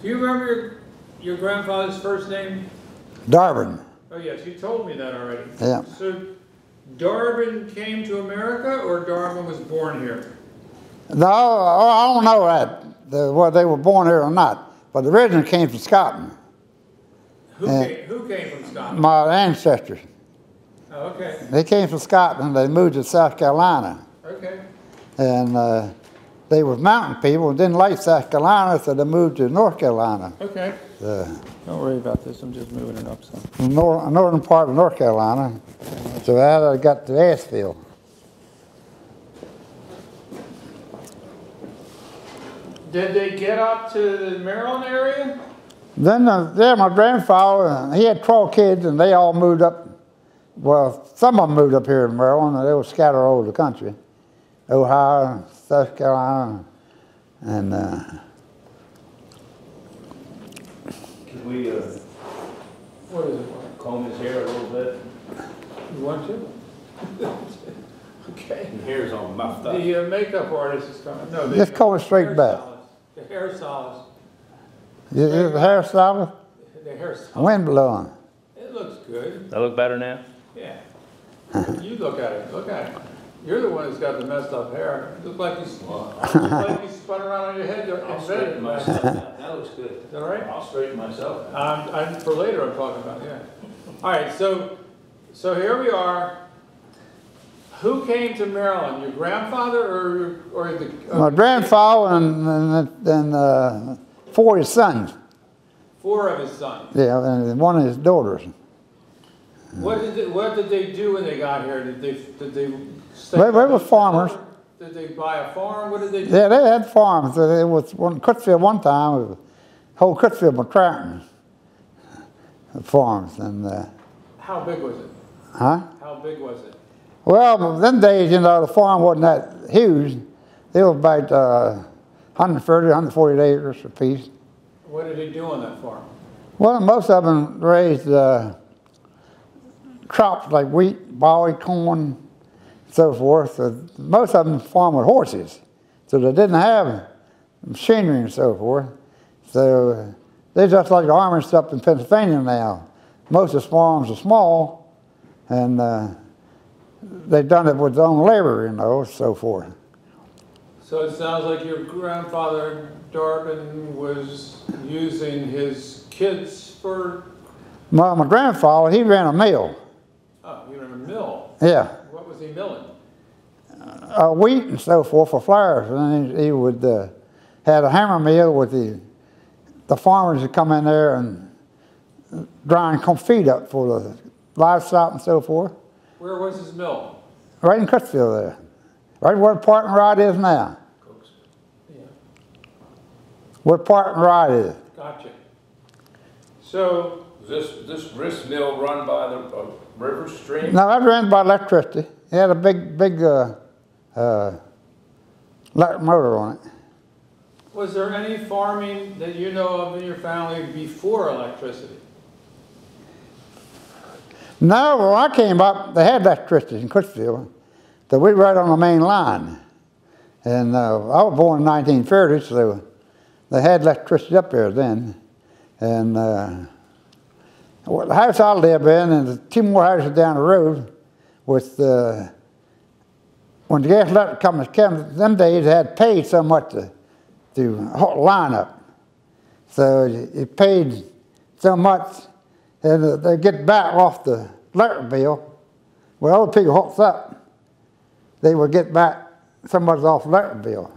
Do you remember your grandfather's first name? Darwin. Oh yes, you told me that already. Yeah. So Darwin came to America, or Darwin was born here? No, I don't know that, whether they were born here or not, but the original came from Scotland. Who came from Scotland? My ancestors. Oh, okay. They came from Scotland. They moved to South Carolina. Okay. And they were mountain people and didn't like South Carolina, so they moved to North Carolina. Okay. Don't worry about this. I'm just moving it up some. The northern part of North Carolina. So I got to Asheville. Did they get up to the Maryland area? Then my grandfather, he had 12 kids, and they all moved up. Well, some of them moved up here in Maryland, and they were scattered all over the country. Ohio, South Carolina, and Can we What is it? comb his hair a little bit? You want to? Okay. His hair's all muffed up. The makeup artist is coming. No, the just comb it straight back. The hairstylist. You're the hairstylist? The hairstylist. Wind blowing. It looks good. That look better now? Yeah. You look at it. Look at it. You're the one who's got the messed up hair. It looks like you spun around on your head. I'll straighten myself out. That looks good. Is that right? I'll straighten myself. For later, I'm talking about, yeah. All right, so here we are. Who came to Maryland? Your grandfather or the? My grandfather and 4 of his sons. 4 of his sons. Yeah, and one of his daughters. What did they do when they got here? Did they stay? They were farmers. Did they buy a farm? What did they do? Yeah, they had farms. It was Cutsfield one time. It was whole Cutsfield McCracken farms and. How big was it? Huh? How big was it? Well, them days, you know, the farm wasn't that huge. They were about 130, 140 acres apiece. What did he do on that farm? Well, most of them raised crops like wheat, barley, corn, so forth. So most of them farmed with horses, so they didn't have machinery and so forth. So they're just like the army stuff in Pennsylvania now. Most of the farms are small, and they've done it with their own labor, you know, so forth. So it sounds like your grandfather, Darwin, was using his kids for... My grandfather, he ran a mill. Oh, he ran a mill? Yeah. What was he milling? Wheat and so forth for flour. And he would had a hammer mill with the farmers would come in there and grind feed up for the livestock and so forth. Where was his mill? Right in Cutsfield there. Right where Park and Ride is now. Yeah. Where Park and Ride is. Gotcha. So... This grist mill run by the river stream? No, that ran by electricity. It had a big electric motor on it. Was there any farming that you know of in your family before electricity? No, when I came up, they had electricity in Cutsfield. So we were right on the main line. And I was born in 1930, so they had electricity up there then. And well, the house I live in, and 2 more houses down the road, with when the gas electric companies came, them days they had paid so much to line up. So you paid so much, and they get back off the electric bill. Well, other people hooked up, they would get back so much off the electric bill.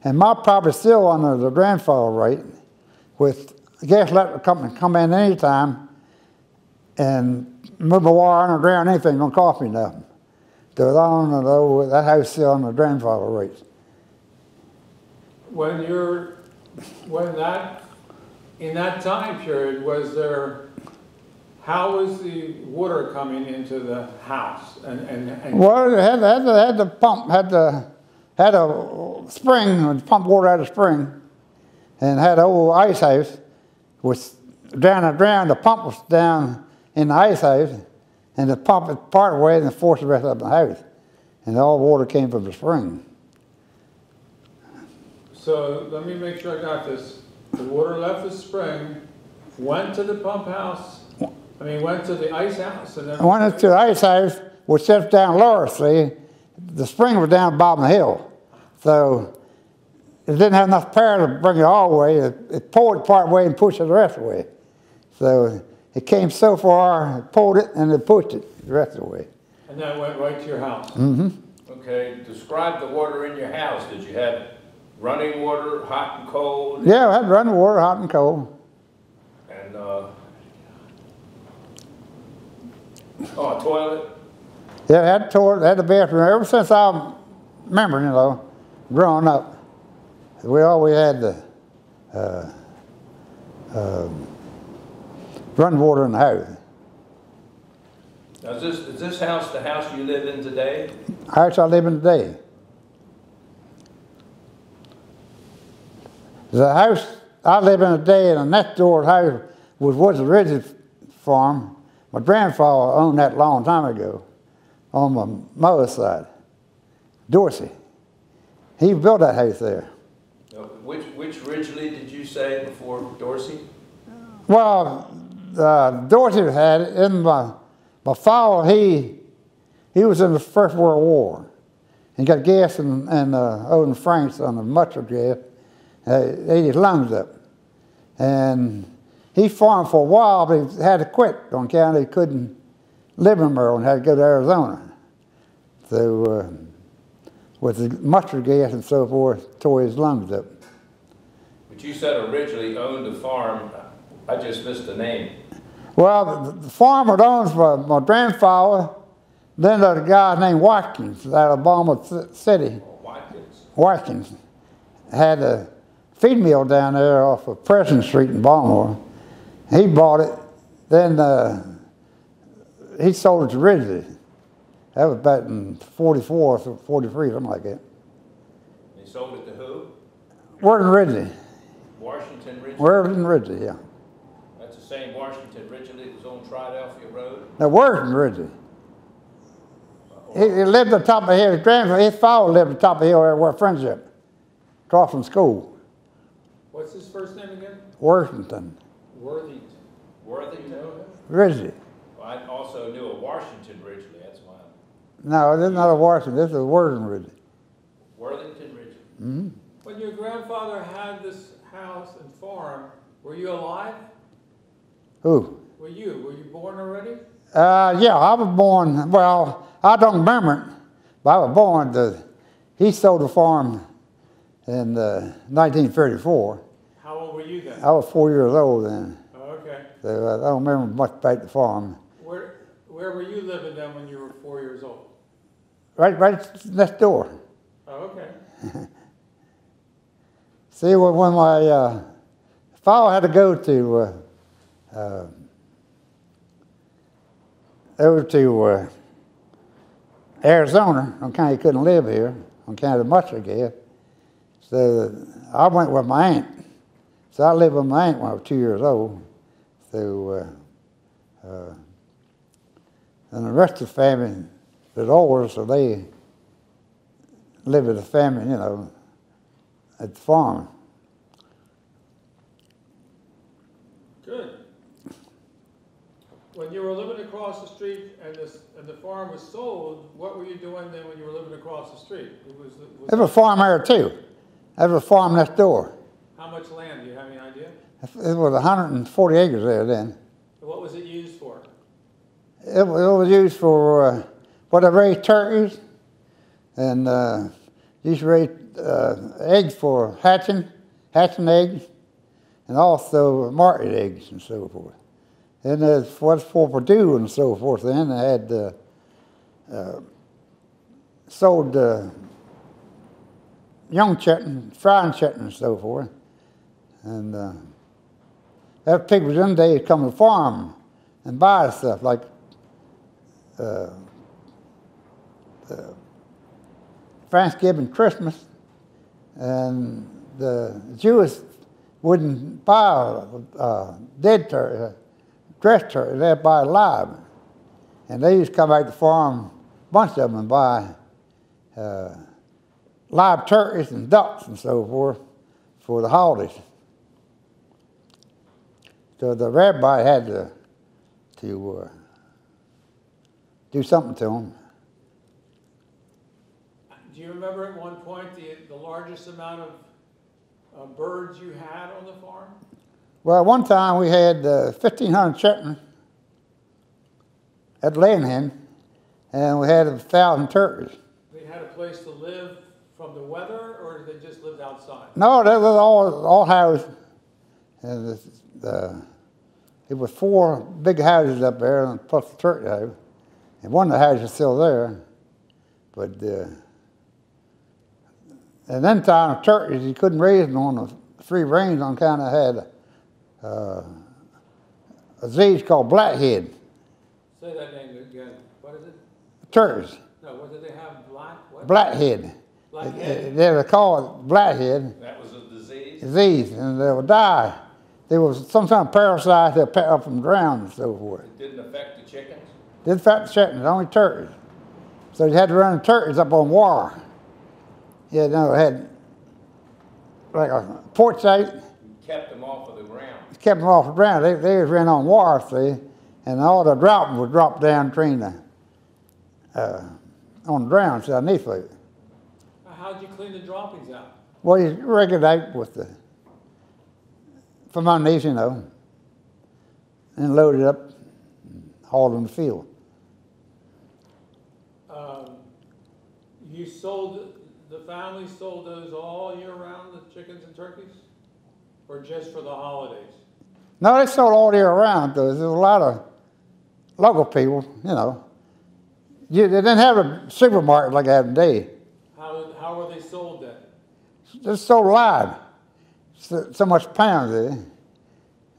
And my property's still under the grandfather rate, with the gas electric company come in anytime and move a wire underground, anything don't cost me nothing. So I don't know, that house is still on the grandfather rates. In that time period, how was the water coming into the house? Well, it had the pump, had a spring, and pump water out of the spring, and had an old ice house, which down underground, the pump was down in the ice house, and the pump was part away and forced the rest up in the house. And all the water came from the spring. So let me make sure I got this. the water left the spring, went to the pump house, went to the ice house, and then... I went into the ice house, which sits down lower, see. The spring was down bottom of the hill. So it didn't have enough power to bring it all the way. It pulled it part way and pushed it the rest of the way. So it came so far, it pulled it, and it pushed it the rest of the way. And that went right to your house? Mm-hmm. Okay, describe the water in your house. Did you have running water, hot and cold? Yeah, I had running water, hot and cold. And, a toilet? Yeah, I had a toilet, had a bathroom. Ever since I remember, you know, growing up, we always had the running water in the house. Now, is this house the house you live in today? House I live in today. The house I live in today, and the next door house was the Ridley farm. My grandfather owned that a long time ago on my mother's side, Dorsey. He built that house there. Which Ridgely did you say before Dorsey? Well, Dorsey had it. In my father, he was in the First World War. He got gas over in France on the mustard gas. Ate his lungs up. And he farmed for a while, but he had to quit on account he couldn't live in Maryland, had to go to Arizona. So with the mustard gas and so forth, tore his lungs up. But you said originally owned a farm. I just missed the name. Well, the farm was owned by my grandfather. Then there's a guy named Watkins out of Baltimore City. Watkins. Watkins had a feed mill down there off of President Street in Baltimore. He bought it. Then he sold it to Ridley. That was back in 44, 43, something like that. He sold it to who? Where's Ridley? Washington Ridgely? Where's in Ridley, yeah. That's the same Washington Ridgely that was on Philadelphia Road? Now, where's in Ridley? He lived at the top of the hill. His father lived at the top of the hill there where Friendship, across from school. What's his first name again? Worthington. Worthington. Worthington? Ridley. Well, I also knew a Washington Ridgely. That's why. No, this is not a Washington. This is a Worthington Ridley. Worthington Ridgely. Mm-hmm. When your grandfather had this house and farm, were you alive? Who? Were you born already? Yeah, I was born, well, I don't remember it, but I was born, he sold the farm in 1934. How old were you then? I was 4 years old then. Oh, okay. So I don't remember much about the farm. Where were you living then when you were 4 years old? Right next door. Oh, okay. See, when my father had to go to over to Arizona on account he couldn't live here on account of the mustard gas. So I went with my aunt. So I lived with my aunt when I was 2 years old. So and the rest of the family was older, so they lived with the family, you know, at the farm. Good. When you were living across the street and the farm was sold, what were you doing then when you were living across the street? There was a farm there too. There was a farm next door. How much land? Do you have any idea? It was 140 acres there then. What was it used for? It was used for they raised turkeys and used to raise eggs for hatching eggs, and also market eggs and so forth. And it was for Purdue and so forth. Then they had sold young chicken, frying chicken and so forth. And after people was in, they'd come to the farm and buy stuff like Thanksgiving, Christmas, and the Jews wouldn't buy dead turkey, dressed turkey, they'd buy live. And they used to come out to the farm, a bunch of them, and buy live turkeys and ducks and so forth for the holidays. So the rabbi had to do something to them. Do you remember at one point the largest amount of birds you had on the farm? Well, one time we had 1,500 chickens at laying hen, and we had 1,000 turkeys. They had a place to live from the weather, or did they just lived outside? No, they were all houses. And it was 4 big houses up there, and plus the turkey house. And one of the houses is still there. But and then time turkeys, you couldn't raise them on the free range on account of had a disease called blackhead. Say that name again. What is it? Turkeys. No, what did they have? What? Blackhead. Blackhead. They were called blackhead. That was a disease? Disease, and they would die. There was some kind of parasite that picked up from the ground and so forth. It didn't affect the chickens? Didn't affect the chickens, only turkeys. So you had to run the turkeys up on wire. Yeah, no, it had like a porch out. You kept them off of the ground? Kept them off the ground. They was ran on wire, see, and all the dropping would drop down between the, on the ground, so underneath it. How'd you clean the droppings out? Well, you regulate with the, from underneath, you know, and load it up, and haul it in the field. You sold, the family sold those all year round, the chickens and turkeys? Or just for the holidays? No, they sold all year round. There's a lot of local people, you know. They didn't have a supermarket like they have today. How were they sold then? Just sold live. So much pounds,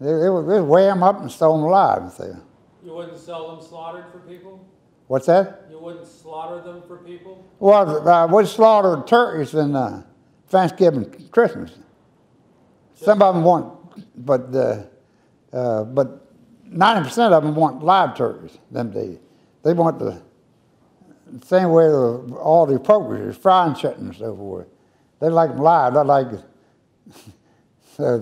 they would weigh them up and sell them live. So. You wouldn't sell them slaughtered for people? What's that? You wouldn't slaughter them for people? Well, we slaughtered turkeys in Thanksgiving, Christmas. Some of them want, but 90% of them want live turkeys them days. They want the same way all the appropriate, frying chicken and so forth. They like them live. I like it. So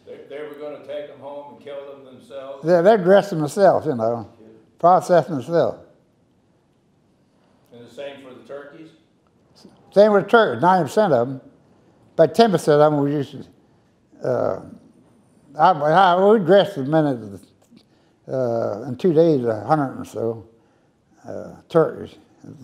They were going to take them home and kill them themselves? they dress them themselves, you know, process them themselves. And the same for the turkeys? Same with the turkeys, 90% of them. About 10% of them we used to, we dressed them in 2 days, 100 or so turkeys,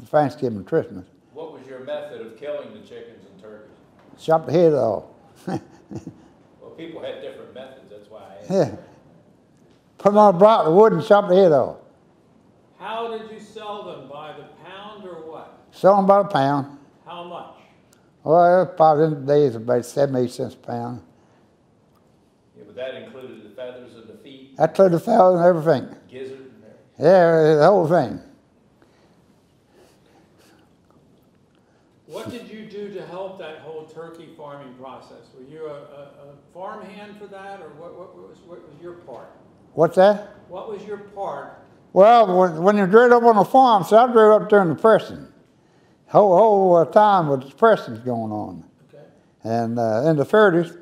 Thanksgiving and Christmas. What was your method of killing the chickens and turkeys? Chop the head off. Well, people had different methods, that's why I asked. Yeah. Put them on a block of wood and chop the head off. How did you sell them? By the pound or what? Sell them by the pound. How much? Well, probably in the days about 7-8 cents a pound. Yeah, but that included the feathers and the feet? That included the feathers and everything. Gizzard and everything? Yeah, the whole thing. What did you do to help that whole turkey farming process? Were you a farm hand for that, or what was your part? What's that? What was your part? Well, when you drilled up on the farm, so I drilled up during the pressing. Whole time with the pressing going on. Okay. And in the 30s.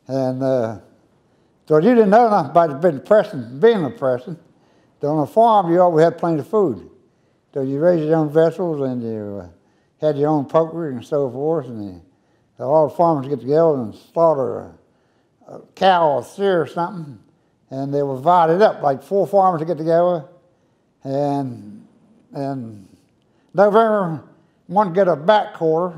And so you didn't know nothing about being a pressing. So on a farm, you always had plenty of food. So you raised your own vegetables and you had your own poultry and so forth. And all the farmers get together and slaughter a cow or steer or something. And they were divided up, like 4 farmers to get together. And November, one get a back quarter.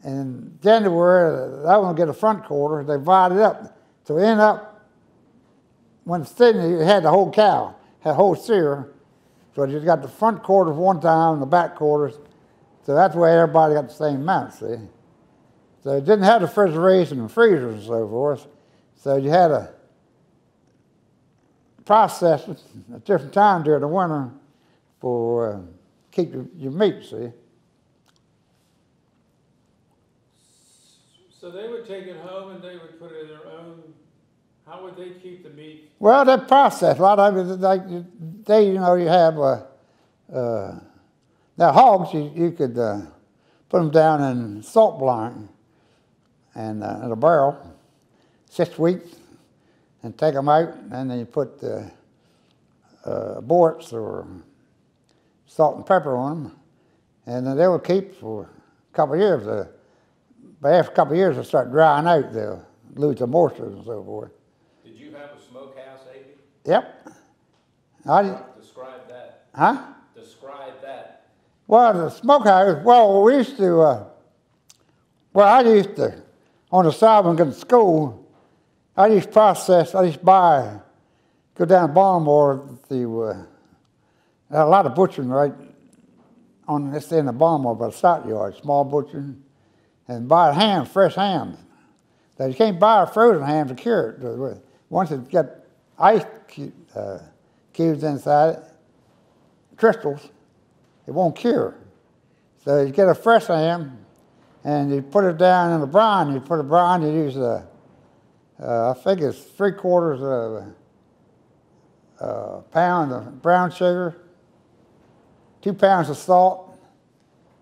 And January, that one get a front quarter. They divided up. So we ended up, when Sydney, you had the whole cow, had a whole steer. So you got the front quarters one time and the back quarters. So that's where everybody got the same amount, see. So it didn't have the refrigeration and freezers and so forth. So you had to process it at different times during the winter for keep your meat, see. So they would take it home and they would put it in their own. How would they keep the meat? Well, they process a lot of it. Like they, you know, you have now hogs. You could put them down in salt brine and in a barrel, 6 weeks, and take them out, and then you put borts or salt and pepper on them, and then they will keep for a couple of years. But after a couple of years, they'll start drying out. They'll lose the moisture and so forth. Did you have a smokehouse, A.B.? Yep. Describe that. Huh? Describe that. Well, the smokehouse, we used to, I used to, on the side when I got to school, I used to go down to Baltimore to, had a lot of butchering right on this end of Baltimore by the stockyard, small butchering, and buy ham, fresh ham. Now, you can't buy a frozen ham to cure it. Once it's got ice cubes inside it, crystals, it won't cure. So you get a fresh ham, and you put it down in the brine. You put the brine, you use I think it's 3/4 of a pound of brown sugar, 2 pounds of salt,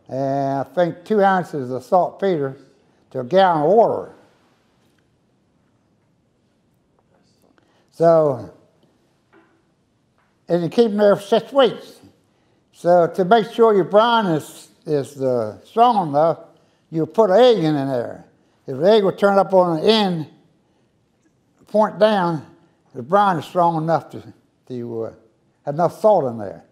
and I think 2 ounces of saltpeter to a gallon of water. So, and you keep them there for 6 weeks. So to make sure your brine is strong enough, you put an egg in there. If the egg would turn up on the end, point down, the brine is strong enough to have enough salt in there.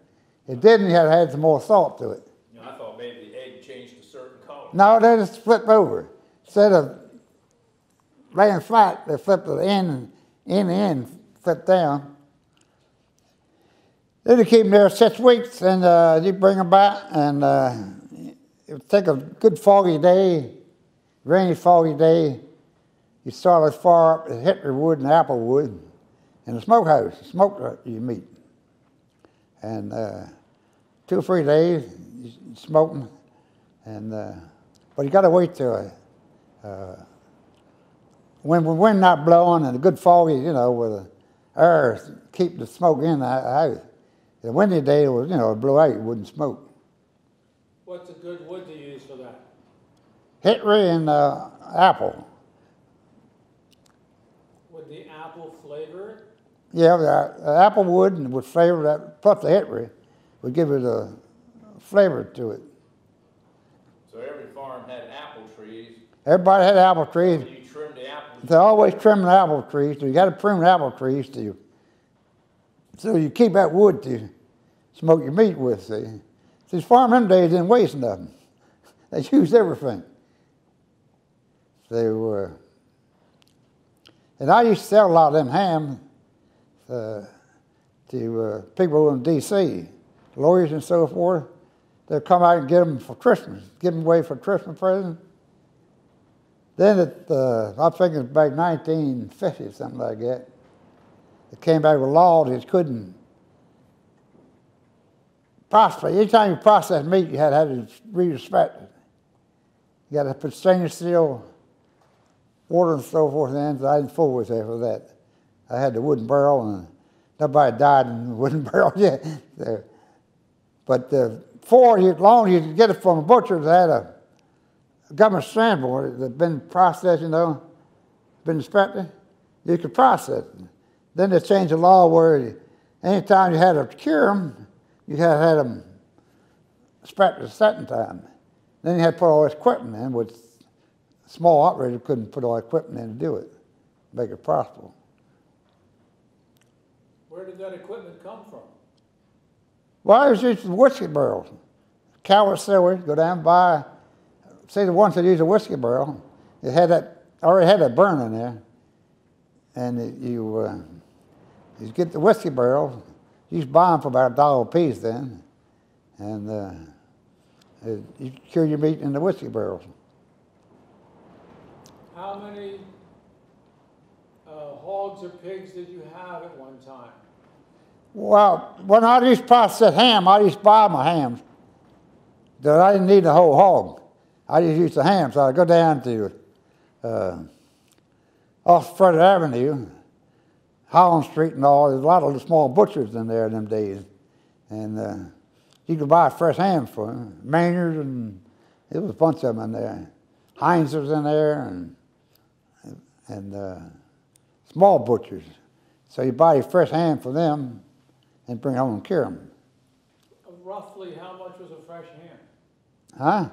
If it didn't, you had to add some more salt to it. You know, I thought maybe the egg changed a certain color. No, they just flip over. Instead of laying flat, they flip to the end, and the end flip down. Then you keep them there 6 weeks, and you bring them back, and it would take a good foggy day, rainy foggy day. You start as far up as hickory wood and apple wood in the smokehouse, smoke your meat. And 2 or 3 days, you smoke them, and but you got to wait till when the wind not blowing and a good foggy, you know, with the air keep the smoke in the house. The windy day, it was, it blew out, it wouldn't smoke. What's a good wood to use for that? Hickory and apple. Would the apple flavor it? Yeah, the apple would would flavor that, plus the hickory would give it a flavor to it. So every farm had apple trees. Everybody had apple trees. So you trimmed the apples. They're always trimming the apple trees, so you got to prune the apple trees so you keep that wood to smoke your meat with, see. These farm them days didn't waste nothing. They used everything. So, and I used to sell a lot of them ham to people in D.C., lawyers and so forth. They'd come out and get them for Christmas, give them away for Christmas present. Then I think it was about 1950, something like that. It came back with a law that you couldn't process. Anytime you process meat, you had to have it re-inspected. You got to put stainless steel water and so forth in. So I didn't fool with after that. I had the wooden barrel, and nobody died in the wooden barrel yet. So, but long as you could get it from a butcher that had a government stamp on it that had been processed, been inspected, you could process it. Then they changed the law where anytime you had to cure them, you had to have them inspected a second time. Then you had to put all this equipment in, which small operators couldn't put all the equipment in to do it, make it profitable. Where did that equipment come from? Well, it was used whiskey barrels. Calvert Cellars, go down and buy, say the ones that use a whiskey barrel, it had already had that burn in there. And you get the whiskey barrels, you used to buy them for about $1 a piece then, and you cure your meat in the whiskey barrels. How many hogs or pigs did you have at one time? Well, when I used to process ham, I used to buy my hams. That I didn't need the whole hog. I just used the ham, so I'd go down to off Frederick Avenue, Holland Street and all. There's a lot of the small butchers in there in them days. And you could buy fresh ham for them. Maynards, and there was a bunch of them in there. Heinz was in there, and small butchers. So you buy your fresh ham for them and bring home and cure them. Roughly, how much was a fresh ham? Huh?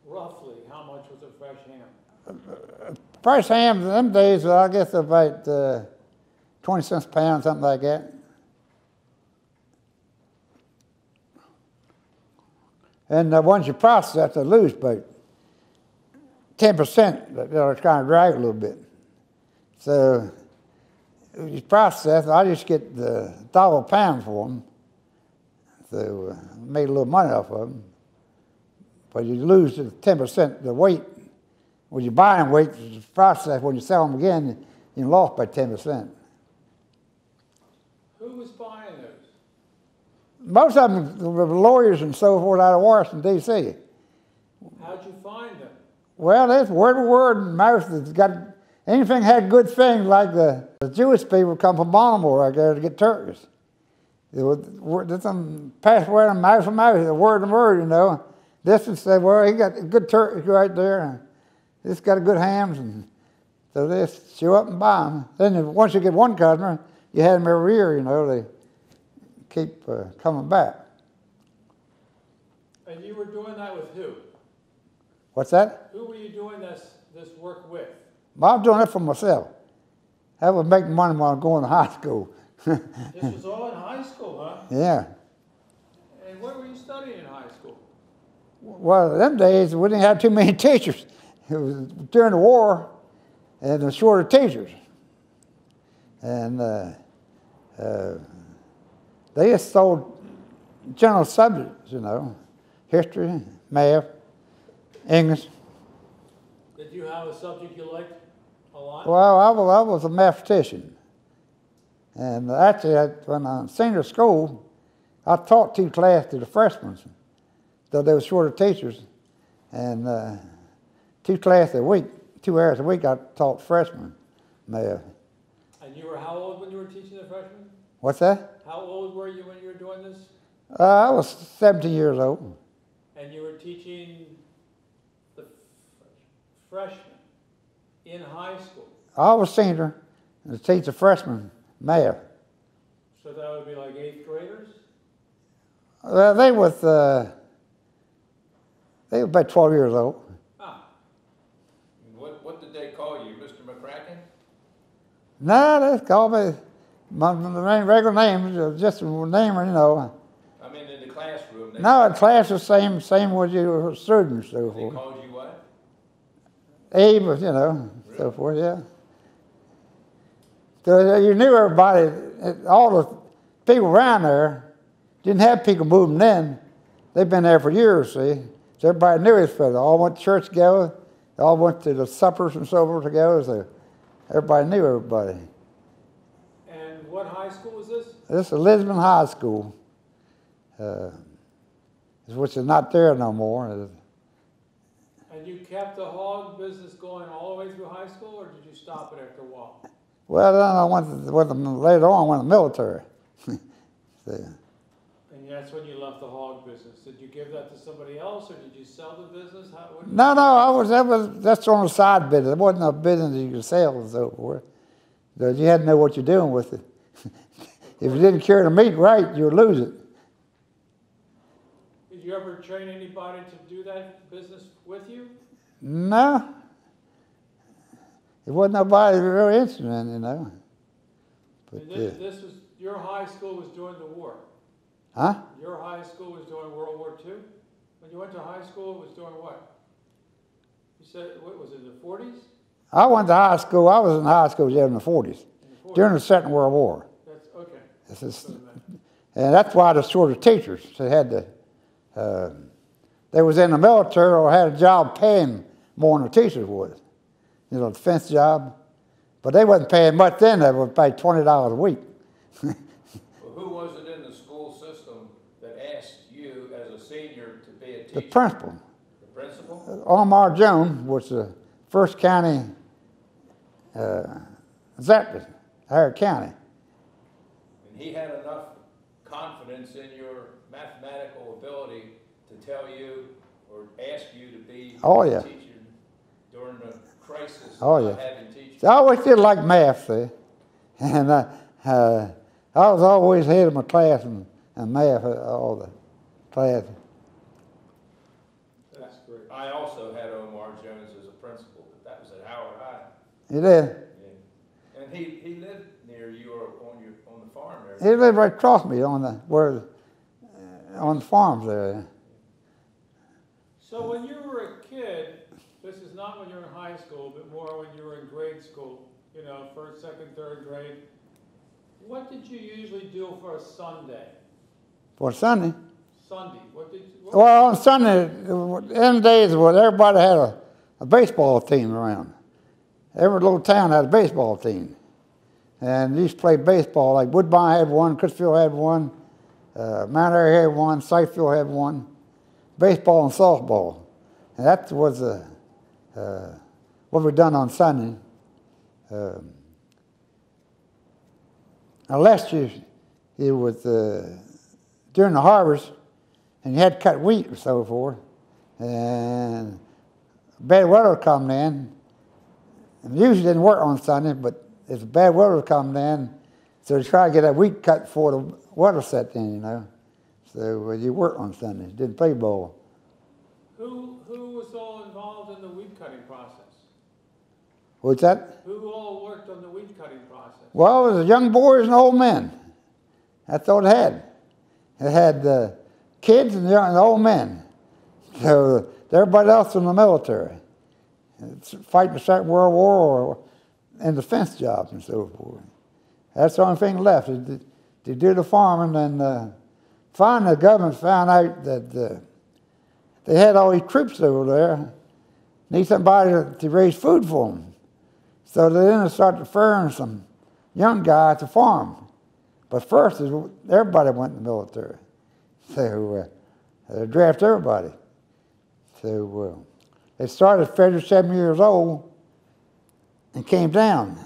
Roughly, how much was a fresh ham? Fresh ham in them days, I guess about 20 cents a pound, something like that. And once you process that, they lose about 10%. They'll kind of drag a little bit. So you process, I just get the $1 a pound for them. So made a little money off of them. But you lose the 10% the weight. When you buy them weight, the process, when you sell them again, you lost by 10%. Who was buying those? Most of them were lawyers and so forth out of Washington, D.C. How'd you find them? Well, it's word of word and mouth. It's got anything had good things like the Jewish people come from Baltimore out there to get turkeys. There's some pass word and mouth, word and word, you know. This would say, well, he got good turkeys right there. This got a good hams, and so they show up and buy them. Then once you get one customer, you had them every year, you know. They keep coming back. And you were doing that with who? What's that? Who were you doing this work with? Well, I'm doing it for myself. I was making money while I was going to high school. This was all in high school, huh? Yeah. And what were you studying in high school? Well, in them days, we didn't have too many teachers. It was during the war, and there were shorter teachers. And they just sold general subjects, you know, history, math, English. Did you have a subject you liked a lot? Well, I was a mathematician. And actually, when I was in senior school, I taught 2 classes to the freshmen, though they were shorter teachers. And 2 classes a week, 2 hours a week, I taught freshmen math. And you were how old when you were teaching the freshmen? What's that? How old were you when you were doing this? I was 17 years old. And you were teaching the freshmen in high school? I was senior and teach the freshmen math. So that would be like 8th graders? Well, they were about 12 years old. Ah. What did they call you, Mr. McCracken? No, they called me my regular name, just a name, you know. I mean, in the classroom. No, the class was same with you students, so They forth. called you what? Abe, you know, really? So forth, yeah. So you knew everybody, all the people around there didn't have people moving in. They've been there for years, see. So everybody knew each other. They all went to church together. They all went to the suppers and so forth together. So everybody knew everybody. And what high school was this? This is Lisbon High School, which is not there no more. And you kept the hog business going all the way through high school, or did you stop it after a while? Well, then I later on I went to the military. So, And that's when you left the hog business. Did you give that to somebody else, or did you sell the business? That's on the side business. It wasn't a business you could sell and so forth. Because you had to know what you're doing with it. If you didn't carry the meat right, you would lose it. Did you ever train anybody to do that business with you? No. It wasn't nobody really interested in, you know. But, And this was, your high school was during the war? Huh? Your high school was during World War II? When you went to high school, it was during what? You said, what was it, the 40s? I went to high school. I was in high school in the 40s, In the 40s. during the Second World War. That's okay. This is, and that's why the shorter teachers. They had to, they was in the military or had a job paying more than the teachers would. You know, defense job. But they wasn't paying much then. They would pay $20 a week. Well, who was it in the school system that asked you as a senior to be a teacher? The principal. The principal? Omar Jones was the first county executive, Harris County. And he had enough confidence in your mathematical ability to tell you or ask you to be a teacher during the crisis Oh, of yeah. not having teachers. I always did like math, see. And I was always head of my class in math, all the class. That's great. I also had Omar Jones as a principal, but that was at Howard High. You did? Yeah. And he lived near you or on the farm there. He lived right across me on the farms there. So when you were a kid, this is not when you were in high school, but more when you were in grade school, you know, first, second, third grade. What did you usually do for a Sunday? For Sunday? Sunday. Well, on Sunday, in days when everybody had a baseball team around. Every little town had a baseball team. And they used to play baseball, like Woodbine had one, Chrisfield had one, Mount Airy had one, Sykesville had one. Baseball and softball. And that was what we done on Sunday. Unless it was during the harvest, and you had to cut wheat and so forth, and bad weather come in, and usually didn't work on Sunday, but if bad weather come in, so you try to get that wheat cut before the weather set in, you know. So you work on Sundays, didn't play ball. Who was all involved in the wheat cutting process? What's that? Who all worked on the wheat cutting process? Well, it was young boys and old men. That's all it had. It had kids and old men. So everybody else in the military, fighting the Second World War or in defense jobs and so forth. That's the only thing left to do the farming. And finally, the government found out that they had all these troops over there, need somebody to raise food for them. So they then started referring some young guys to farm. But first, everybody went in the military. So they drafted everybody. So they started at 37 years old and came down.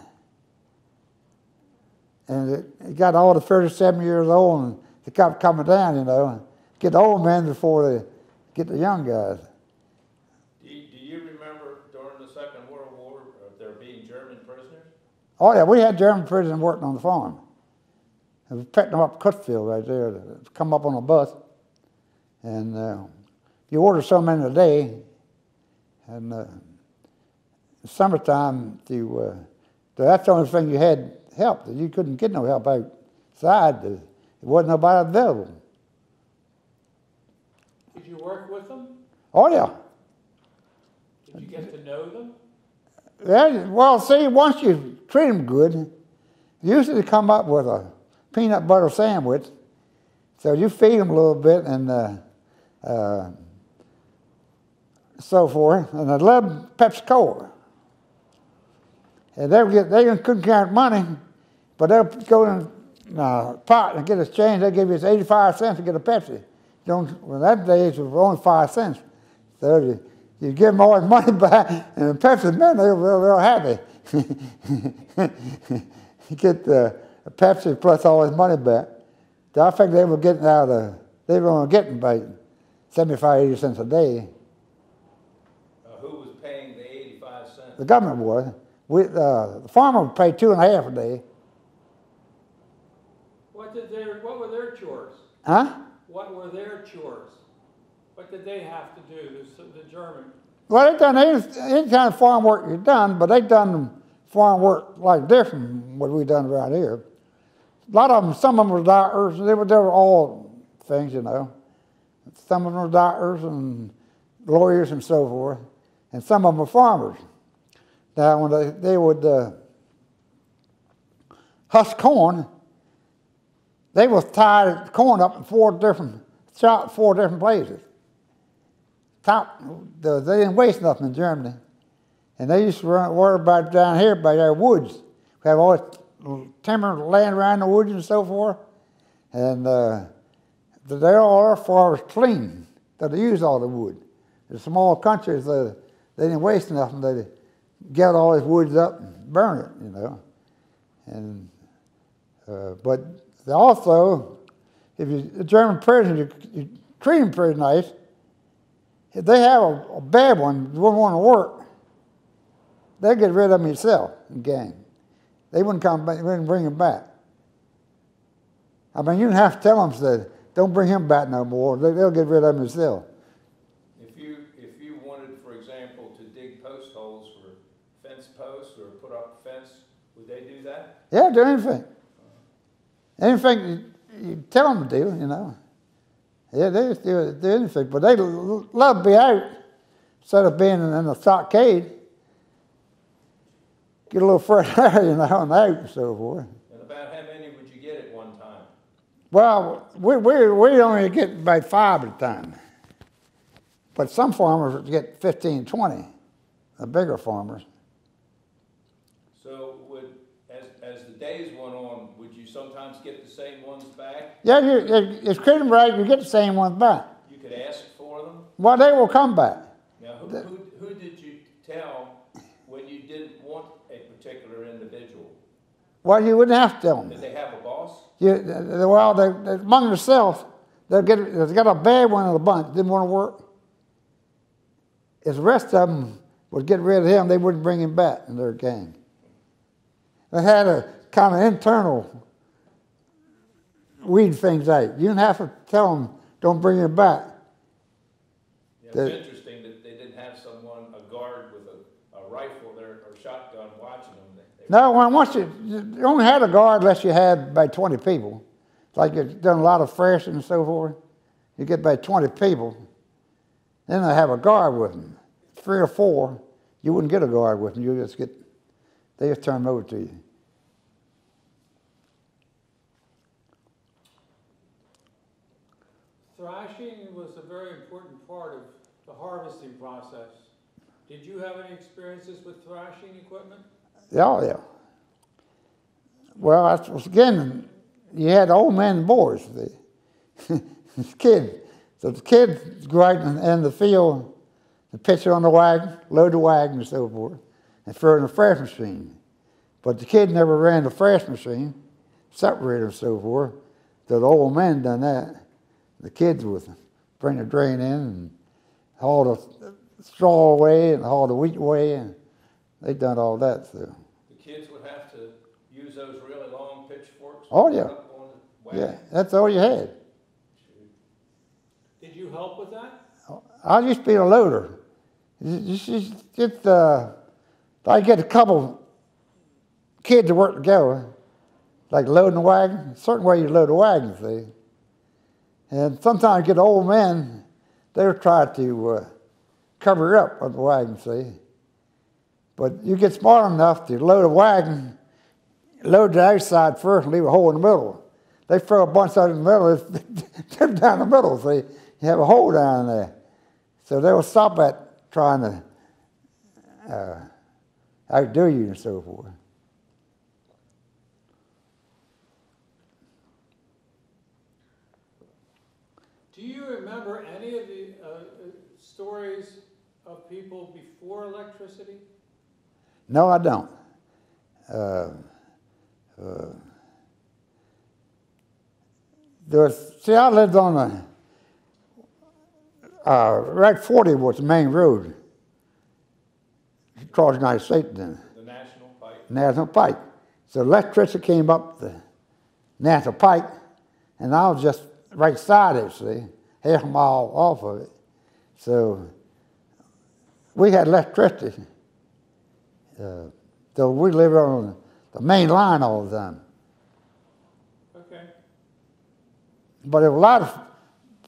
And it got all the 37 years old and they kept coming down, you know. Get the old men before they get the young guys. Do you remember during the Second World War there being German prisoners? Oh yeah, we had German prisoners working on the farm. And we picked them up Cutfield right there, to come up on a bus. And you order so many a day. And summertime, that's the only thing you had help. You couldn't get no help outside. There wasn't nobody available. Did you work with them? Oh yeah. Did you get to know them? Yeah, well, see, once you treat them good, usually they come up with a peanut butter sandwich. So you feed them a little bit and so forth, and they love Pepsi Cola. And they couldn't count money, but they'll go in a pot and get a change. They give you 85 cents to get a Pepsi. Well, that day it was only 5 cents. So you give them all their money back, and the Pepsi men, they were real happy. You get the Pepsi plus all his money back. So I think they were only getting about 75, 80 cents a day. Who was paying the 85 cents? The government was. The farmer would pay 2.5 a day. What were their chores? Huh? What were their chores? What did they have to do, the German? Well, they done any kind of farm work you done, but they done farm work like different from what we done around here. A lot of them, some of them were doctors. They were all things, you know. Some of them were doctors and lawyers and so forth, and some of them were farmers. Now, when they would husk corn, they would tie corn up in 4 different places. They didn't waste nothing in Germany. And they used to worry about down here by their woods. We have all this timber land around the woods and so forth. And all our forests clean, so they use all the wood. The small countries, they didn't waste nothing. They get all these woods up and burn it, you know. And but also, if you a German prison, you treat them pretty nice. If they have a bad one, who won't want to work, they get rid of them yourself in gang. They wouldn't come back, they wouldn't bring him back. I mean, you didn't have to tell them, say, don't bring him back no more. They'll get rid of him themselves. If you wanted, for example, to dig post holes for fence posts or put up a fence, would they do that? Yeah, do anything. Anything you tell them to do, you know. Yeah, they just do anything. But they love to be out instead of being in the stockade. Get a little fresh air, you know, and out and so forth. And about how many would you get at one time? Well, we only get about 5 at a time. But some farmers get 15, 20, the bigger farmers. So as the days went on, would you sometimes get the same ones back? Yeah, it's pretty right, you get the same ones back. You could ask for them? Well, they will come back. Now, who did you tell when you didn't want a particular individual? Well, you wouldn't have to tell them. Did they have a boss? Well, they among themselves, they've got a bad one in the bunch, didn't want to work. If the rest of them would get rid of him, they wouldn't bring him back in their gang. They had a kind of internal weed things out. You didn't have to tell them, don't bring him back. Yeah, it's interesting that they didn't have someone, a guard with a rifle there or shotgun watching them. No, once you only had a guard unless you had about 20 people. Like you've done a lot of thrashing and so forth. You get about 20 people. Then they have a guard with them. 3 or 4, you wouldn't get a guard with them. They just turn them over to you. Thrashing was a very important part of the harvesting process. Did you have any experiences with thrashing equipment? Oh, yeah. Well, again, you had old men and boys. The kid. So the kids go out in the field, and pitch it on the wagon, load the wagon and so forth, and throw it in the thrash machine. But the kid never ran the thrash machine, separator and so forth. So the old men done that. The kids would bring the drain in and haul the straw away and haul the wheat away, and they done all that. So the kids would have to use those really long pitchforks? Oh, yeah. Up on the wagon? Yeah, that's all you had. Did you help with that? I used to be a loader. I get a couple kids to work together, like loading the wagon. A certain way you load a wagon, see. And sometimes get old men, they would try to cover up on the wagon, see. But you get smart enough to load a wagon, load the outside first and leave a hole in the middle. They throw a bunch out in the middle, it's down the middle, see. You have a hole down there. So they will stop at trying to outdo you and so forth. Do you remember any of the stories of people before electricity? No, I don't. I lived on Route 40 was the main road across the United States then. The National Pike? National Pike. So electricity came up the National Pike, and I was just right side of it, see, half a mile off of it. So we had electricity. So we lived on the main line all the time. Okay. But there were a lot of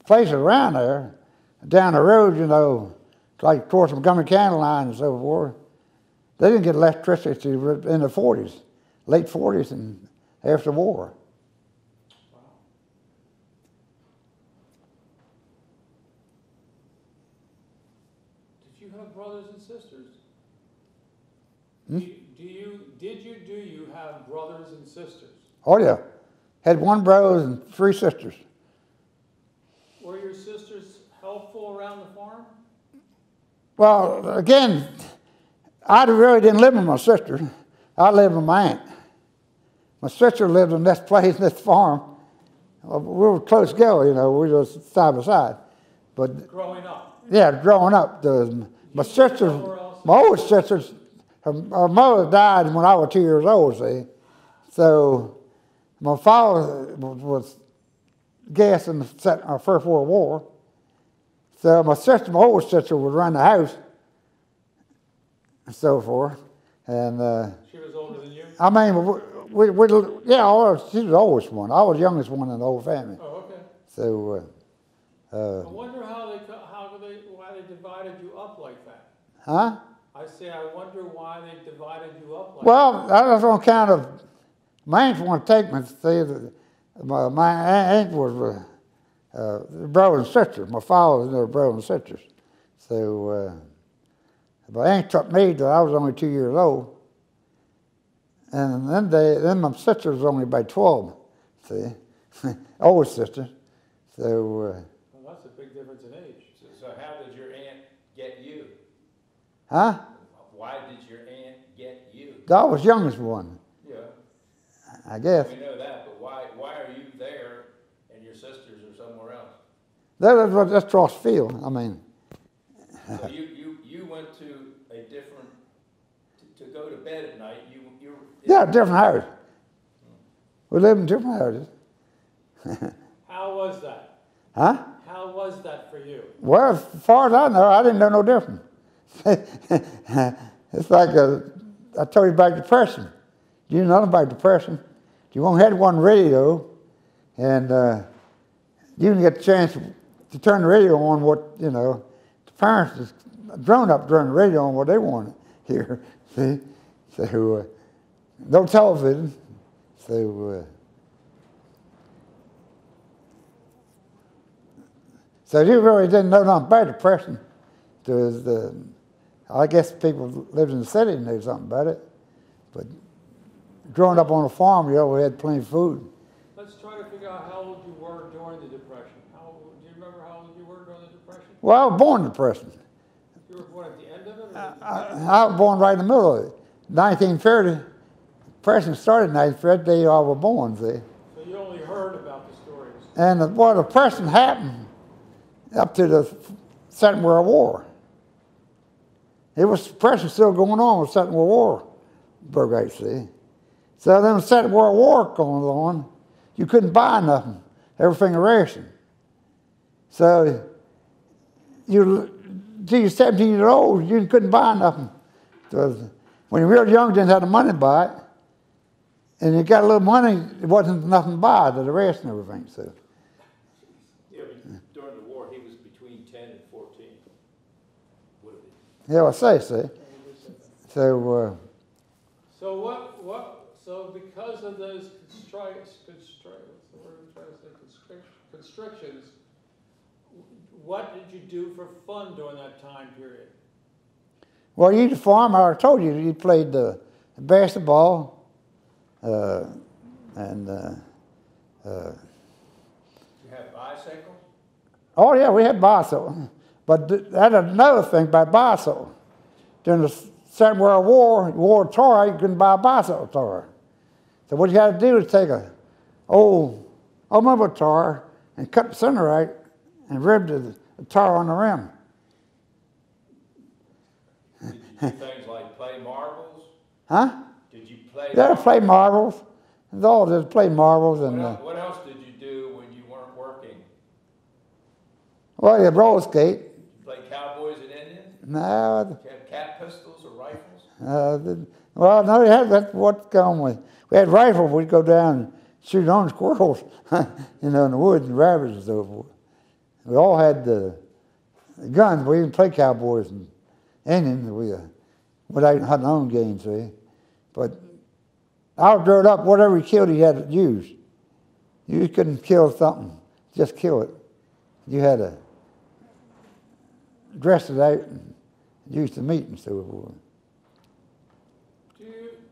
places around there, down the road, you know, like towards the Montgomery County line and so forth. They didn't get electricity in the 40s, late 40s and after the war. Wow. Did you have brothers and sisters? Hmm? Do you have brothers and sisters? Oh, yeah. Had 1 brother and 3 sisters. Were your sisters helpful around the farm? Well, again, I really didn't live with my sister. I lived with my aunt. My sister lived in this place, this farm. We were close together, you know, we were side by side. But Growing up? yeah, growing up, my oldest sisters, her mother died when I was 2 years old, see. So my father was gassed in our First World War. So my sister, my older sister, would run the house and so forth. And She was older than you? I mean, she was the oldest one. I was the youngest one in the whole family. Oh, okay. So, I wonder why they divided you up like that. huh? I say, I wonder why they divided you up like Well, I was on kind of, my aunt wanted to take me. See, my aunt was brother and sister. My father was their brother and sisters. So, my aunt took me till I was only 2 years old. And then my sister was only about 12, see, older sister. So, well, that's a big difference in age. So how did your aunt get you? huh? Why did your aunt get you? I was youngest one, Yeah, I guess. we know that, but why are you there and your sisters are somewhere else? That's across the field. I mean, So you went to a different, to go to bed at night, you yeah, different house. We lived in different houses. How was that? Huh? How was that for you? Well, as far as I know, I didn't know no different. It's like I told you about depression. You know nothing about depression. You only had one radio, and you didn't get the chance to turn the radio on what, the parents is grown up turning the radio on what they wanted here. See? So, no television. So, so you really didn't know nothing about depression. I guess people who lived in the city knew something about it. But growing up on a farm, we had plenty of food. Let's try to figure out how old you were during the Depression. Do you remember how old you were during the Depression? Well, I was born in the Depression. You were born at the end of it? Or I was born right in the middle of it. 1930, Depression started in 1930, the day I was born, see. So you only heard about the stories. And the Depression happened up to the Second World War. Depression still going on with the Second World War broke out, see. So then the Second World War going on, you couldn't buy nothing. Everything was ration. So till you're 17 years old, you couldn't buy nothing. So when you're real young, you didn't have the money to buy it. And you got a little money, it wasn't nothing to buy, the ration and everything. So. Yeah, but during the war, he was between 10 and 14. Would it be? Yeah, I say, see. So, So because of those constrictions, what did you do for fun during that time period? well, you the farm, I told you, you played basketball, and You have bicycles? oh yeah, we had bicycle. But that's another thing about bicycle. During the Second World War, you wore a tar, you couldn't buy a bicycle tar. So what you had to do is take a old automobile tar and cut the center right and rib the tar on the rim. Did you do things like play marbles? Huh? Did you play Yeah, marbles? play marbles. It's all just play marbles and What else did you do when you weren't working? well, you roller skate. Did you play cowboys and Indians? No, Did you have cat pistols or rifles? well, no, that's what's going with. We had rifles. We'd go down and shoot on squirrels, in the woods and rabbits and so forth. We all had guns. We didn't play cowboys and Indians. We went out and hunted our own game, see. But I was brought up, whatever you killed, you had to use. You couldn't kill something, just kill it. You had to dress it out and use the meat and so forth.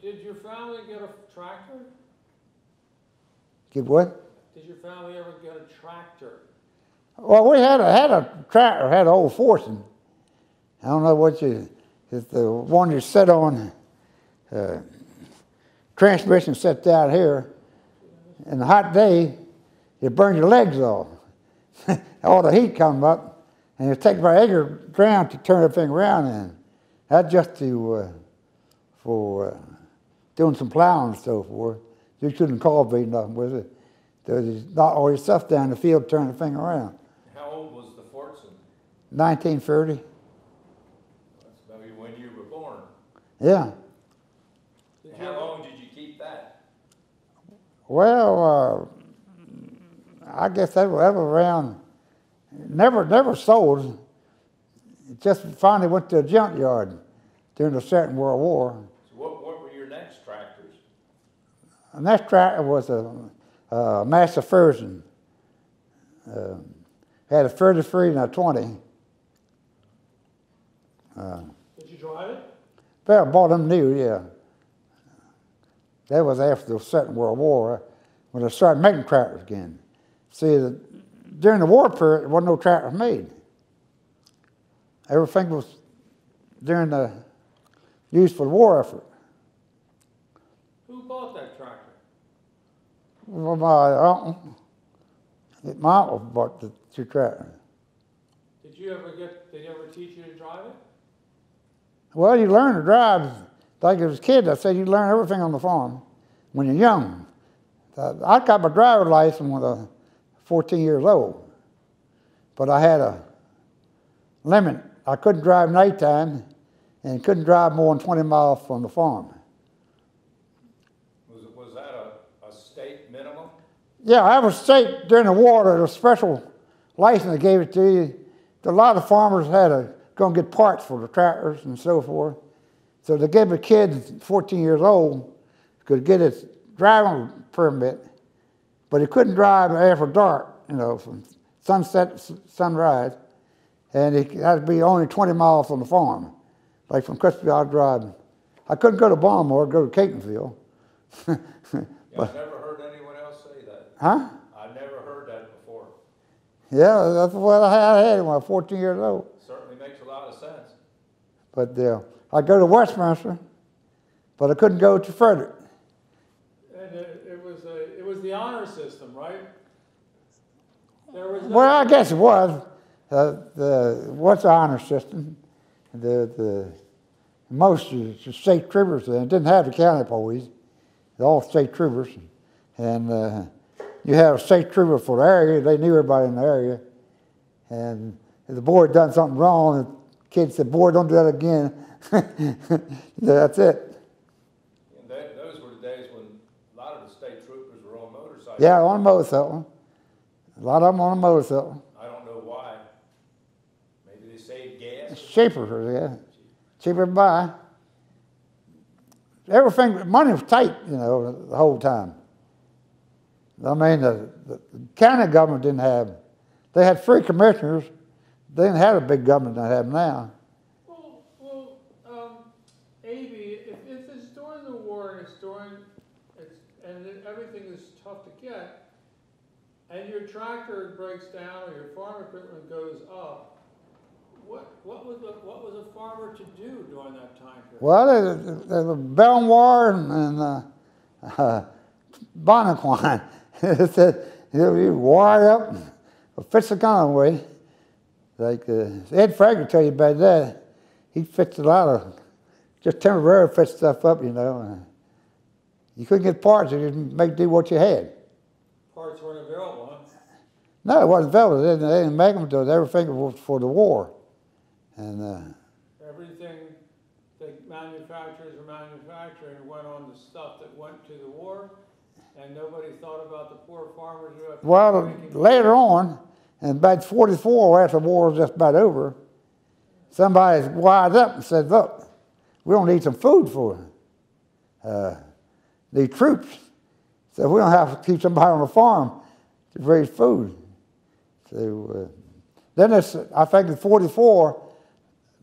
Did your family get a tractor? Get what? Did your family ever get a tractor? Well, we had a tractor, had an old Fortune. I don't know what it's the one you set on, transmission set out here. In a hot day, you burn your legs off. All the heat come up, and you take about acre ground to turn everything around in. That's just for doing some plowing and so forth. You couldn't cultivate nothing with it. There was not all your stuff down in the field, turn the thing around. How old was the Fortson? 1930. That's maybe when you were born. Yeah. How long did you keep that? Well, I guess that was around. Never sold. It just finally went to a junkyard during the Second World War. So what were your next tractors? The next tractor was a Master Ferguson. Had a 33 and a 20. Did you drive it? Well, I bought them new, yeah. That was after the Second World War when they started making tractors again. See, during the war period, there wasn't no tractors made. Everything was during the used for the war effort. Who bought that tractor? Well, my uncle bought the two tractors. Did you ever teach you to drive it? Well, you learn to drive. Like as a kid, I said you learn everything on the farm when you're young. I got my driver's license when I was 14 years old, but I had a limit. I couldn't drive nighttime and couldn't drive more than 20 miles from the farm. Was that a state minimum? Yeah, I was state during the war. There was a special license that gave it to you. A lot of farmers had to go and get parts for the tractors and so forth. So they gave a kid 14 years old could get his driving permit, but he couldn't drive after dark, you know, from sunset to sunrise, and he had to be only 20 miles from the farm. Like from Crispy, I couldn't go to Baltimore, go to Catonville. Yeah, I've never heard anyone else say that. Huh? I've never heard that before. Yeah, that's what I had when I was 14 years old. Certainly makes a lot of sense. But I'd go to Westminster, but I couldn't go to Frederick. And it was the honor system, right? There was no Well, I guess it was. What's the honor system? Most of the state troopers then didn't have the county police. They're all state troopers. And you have a state trooper for the area. They knew everybody in the area. And if the boy had done something wrong, the kid said, "Boy, don't do that again." That's it. And those were the days when a lot of the state troopers were on motorcycles. Yeah, on a motorcycle. A lot of them on a motorcycle. I don't know why. Maybe they saved gas. Cheaper, yeah. Cheaper to buy. Everything, money was tight, you know, the whole time. I mean, the county government didn't have, they had 3 commissioners. They didn't have a big government they have now. Abe, if it's during the war and everything is tough to get, and your tractor breaks down or your farm equipment goes up, what was a farmer to do during that time period? Well, there's a Belmar and Bonnequine. It said, you wire up and fix the gun away. Like Ed Frank would tell you about that. He fixed a lot of, just temporarily fixed stuff up, you know. You couldn't get parts, you didn't do what you had. Parts weren't available, huh? No, it wasn't available. They didn't make them until everything was for the war. And everything the manufacturers were manufacturing went on the stuff that went to the war, and nobody thought about the poor farmers who had to well, later on, in about 44, after the war was just about over, somebody wired up and said, "Look, we don't need some food for the troops. So we don't have to keep somebody on the farm to raise food." So then I think in 44,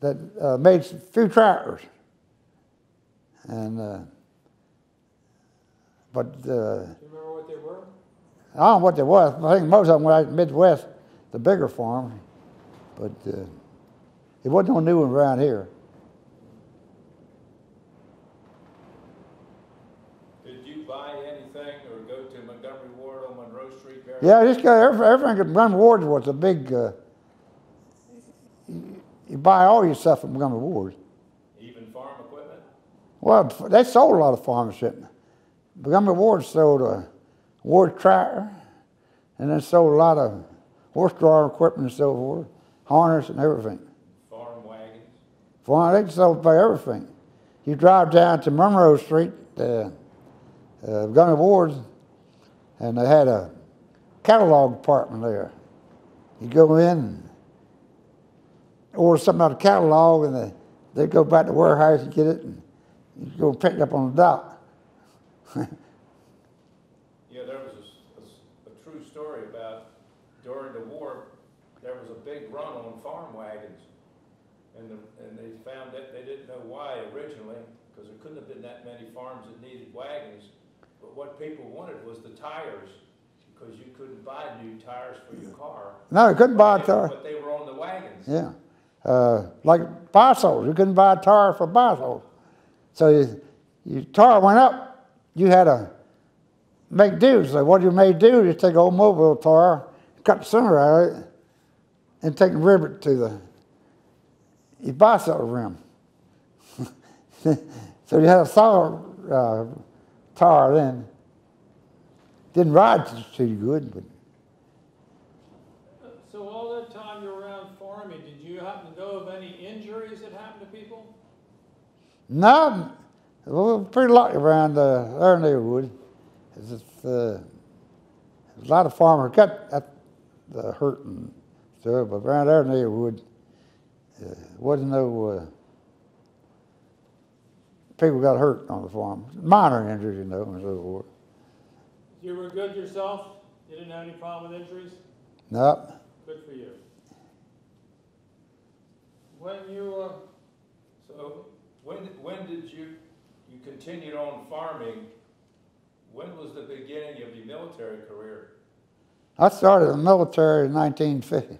that made a few tractors. And, but... do you remember what they were? I don't know what they was. I think most of them were out in the Midwest, the bigger farms. But it wasn't no new one around here. Did you buy anything or go to Montgomery Ward on Monroe Street? Yeah, this guy, everything at Montgomery Ward was a big... you buy all your stuff at Montgomery Ward. Even farm equipment? Well, they sold a lot of farm equipment. Montgomery Ward sold a Ward tractor, and then sold a lot of horse-drawn equipment and so forth, harness and everything. Farm wagons? Farm, they sold by everything. You drive down to Monroe Street, Montgomery Ward, and they had a catalog department there. You go in and order something out of the catalog, and they go back to the warehouse and get it, and you go pick it up on the dock. Yeah, there was a true story about during the war, there was a big run on farm wagons. And they found that they didn't know why originally, because there couldn't have been that many farms that needed wagons. But what people wanted was the tires, because you couldn't buy new tires for your car. No, you couldn't buy a tire. But they were on the wagons. Yeah. Like bicycles. You couldn't buy a tire for bicycles. So your tire went up, you had to make do. So what you made do is take an old mobile tire, cut the center out of it, and take and rivet to your bicycle rim. So you had a solid tire then. Didn't ride too good, but. So all that time you were around farming, did you happen to know of any injuries that happened to people? No, we were pretty lucky around our neighborhood. A lot of farmers got hurt and stuff, but around our neighborhood, wasn't no people got hurt on the farm. Minor injuries, and so forth. You were good yourself? You didn't have any problem with injuries? Nope. Good for you. When you So when did you continued on farming? When was the beginning of your military career? I started in the military in 1950.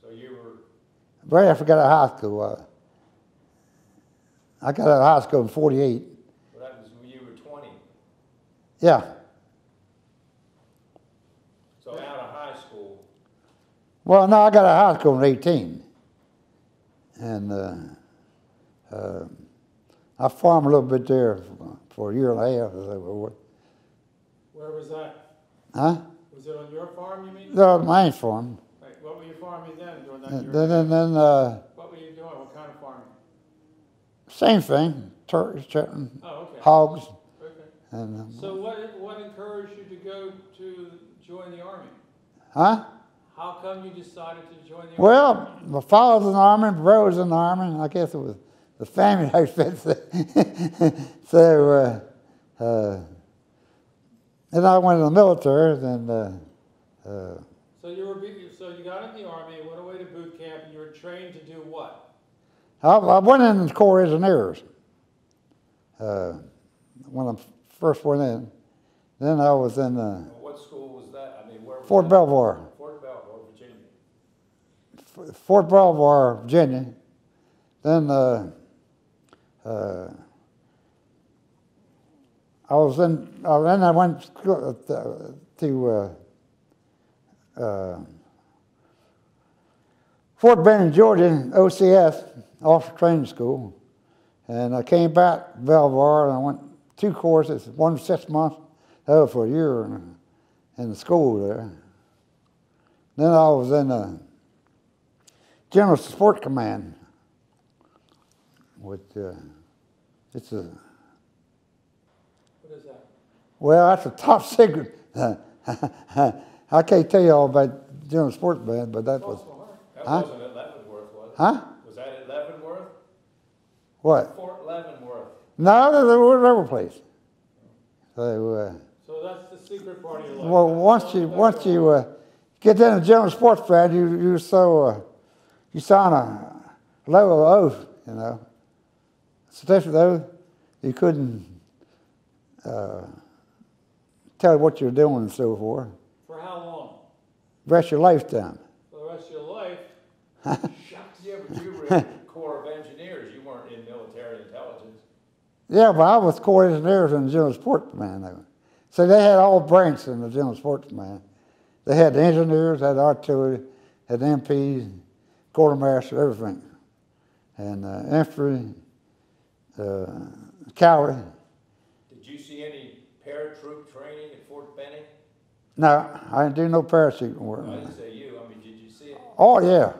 So you were... Right after I got out of high school. I got out of high school in 48. Well, that was when you were 20. Yeah. So out of high school. Well, no, I got out of high school in 18. And I farmed a little bit there for a year and a half. Where was that? Huh? Was it on your farm, you mean? No, my aunt's farm. Right. What were you farming then during that year? Then What were you doing? What kind of farming? same thing, turkeys, chicken, Oh, okay. hogs. Okay. And, So what encouraged you to go to join the Army? huh? How come you decided to join the Army? Well, my father was in the Army, my brother was in the Army, and I guess it was the family outfit. So, then I went in the military, then, So you got in the Army, went away to boot camp, and you were trained to do what? I went in the Corps of Engineers when I first went in. Then I was in What school was that? I mean, where was Fort that? Belvoir. Fort Belvoir, Virginia. Fort Belvoir, Virginia. Then I went to Fort Benning, Georgia, OCS, Officer Training School. And I came back to Belvoir and I went 2 courses, one for 6 months, the other for a year in the school there. Then I was in the General Support Command. It's a What is that? well, that's a top secret. I can't tell you all about General Support Command, but that was That Huh? wasn't at Leavenworth, was it? huh? Was that at Leavenworth? What? Fort Leavenworth. No, there was every place. So So that's the secret part of your life. well, once you get in the General Sports Command, you sign a level of oath, certificate of oath. You couldn't tell what you're doing and so forth. For how long? Rest of your lifetime. For the rest of your life? Shucks. Yeah, but you were in the Corps of Engineers. You weren't in military intelligence. Yeah, but I was Corps of Engineers in the General Sports Command. Though. So they had all branches in the General Sports Command. They had the engineers, had artillery, had MPs, quartermaster, everything. And infantry, cavalry. Did you see see any paratroop training at Fort Benning? No, I didn't do no parachuting work. I didn't say you, I mean, did you see it? Oh, yeah. Okay.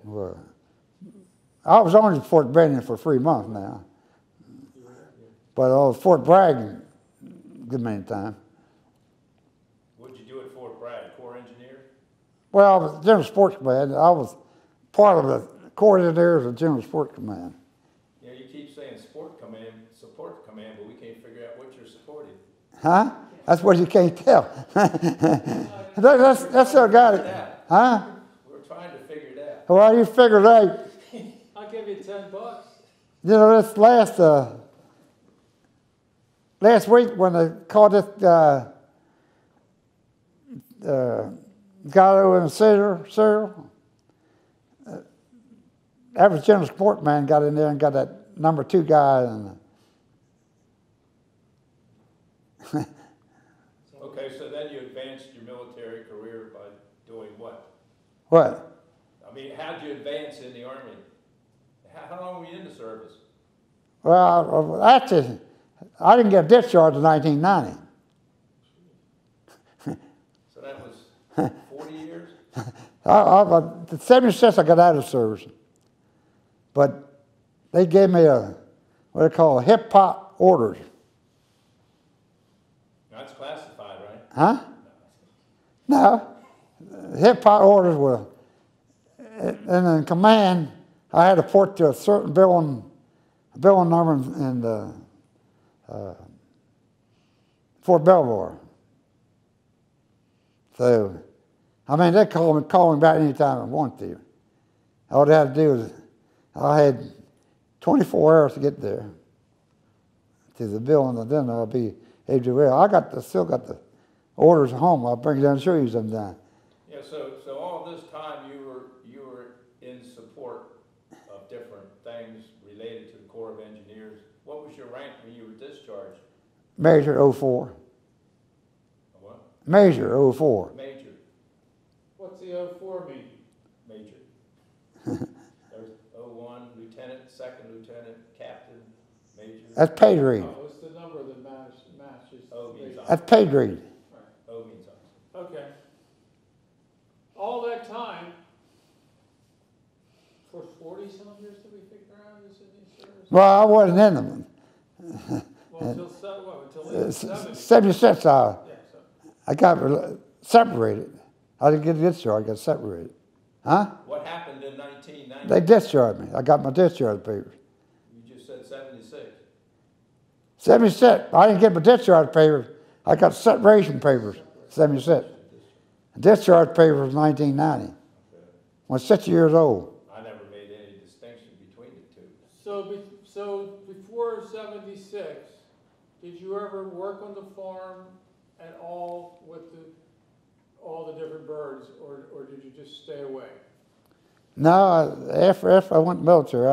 Well, I was only at Fort Benning for 3 months now. But Fort Bragg, good many times. What'd you do at Fort Bragg, Corps Engineer? Well, I was General Sports Command. I was part of the Corps Engineers of General Sports Command. Yeah, you keep saying support command, but we can't figure out what you're supporting. Huh? That's what you can't tell. that's what got it. Huh? We're trying to figure it out. Well, you figured out. I'll give you $10. You know, this last week when they called this guy over in Cyril, average general support man got in there and got that number 2 guy. And Okay, so then you advanced your military career by doing what? what? I mean, how'd you advance in the Army? How long were you in the service? Well, actually, I didn't get discharged in 1990. So that was 40 years? The 76 I got out of service. But they gave me what they call hip hop orders. That's classified, right? Huh? No. Hip hop orders were, and in command, I had to report to a certain building number in Fort Belvoir. So, I mean, they call me back anytime I want to. All they had to do was, I had 24 hours to get there to the building, and then I'll be able to wear. Still got the orders at home. I'll bring it down and show you sometime. Yeah, so all this time you were in support of different things related to the Corps of Engineers. What was your rank when you were discharged? Major 04. What? Major 04. Major. What's the 04 mean? Major. There's 01, lieutenant, second lieutenant, captain, major. That's paid read. Oh, what's the number that matches? O means That's paid read. O means officer. Okay. All that time, for 40-some years did we figure out he was in these services? Well, I wasn't in them. Well, until the 70s. 76, Yeah, so. I got separated. I didn't get discharged, I got separated. Huh? What happened in 1990? They discharged me. I got my discharge papers. You just said 76. 76, I didn't get my discharge papers. I got separation papers, 76. Discharge papers, 1990. Okay. I was 6 years old. I never made any distinction between the two. So before 76, did you ever work on the farm at all with all the different birds, or did you just stay away? No, after I went to the military,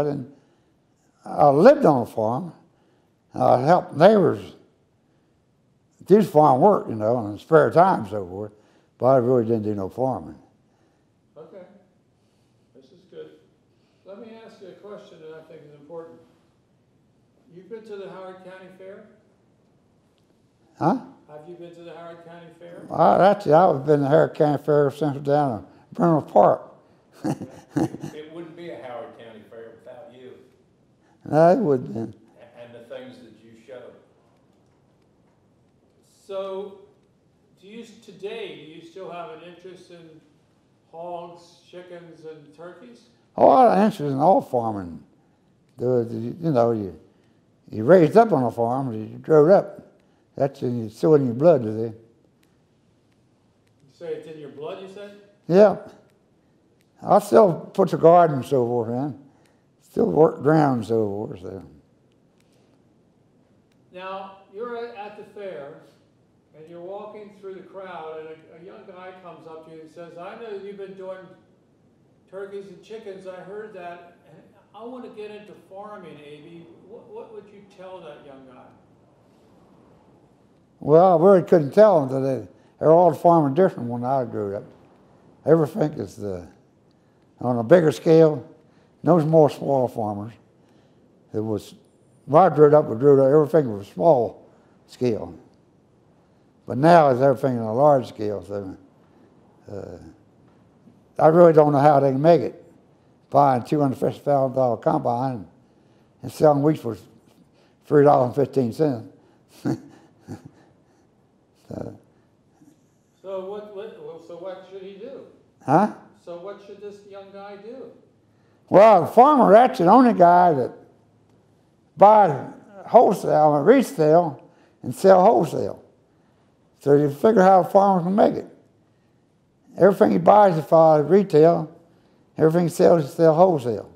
I lived on a farm. I helped neighbors do farm work, in spare time and so forth, but I really didn't do no farming. Okay, this is good. Let me ask you a question that I think is important. You've been to the Howard County Fair? Huh? Have you been to the Howard County Fair? Actually, I've been to the Howard County Fair since I was down in Brindle Park. It wouldn't be a Howard County Fair without you No, it wouldn't have been. and the things that you showed. So, do you still have an interest in hogs, chickens, and turkeys? Oh, I'm interested in all farming. You raised up on a farm, you drove up. That's still in your blood, is it? You say it's in your blood, you said? Yeah. I still put the garden and so forth in. Still work ground and so forth. So. Now, you're at the fair, and you're walking through the crowd, and a young guy comes up to you and says, I know you've been doing turkeys and chickens, I heard that, and I want to get into farming, A.B. What would you tell that young guy? Well, I really couldn't tell them that they're all farming different when I grew up. Everything is on a bigger scale. Those more small farmers. When I grew up, everything was small scale. But now it's everything on a large scale, so I really don't know how they can make it. Buying $250,000 combine and selling wheat for $3.15. So what should he do? Huh? So what should this young guy do? Well, the farmer, that's the only guy that buys wholesale and retail and sell wholesale. So you figure how a farmer can make it. Everything he buys he follows retail, everything he sells he sells wholesale.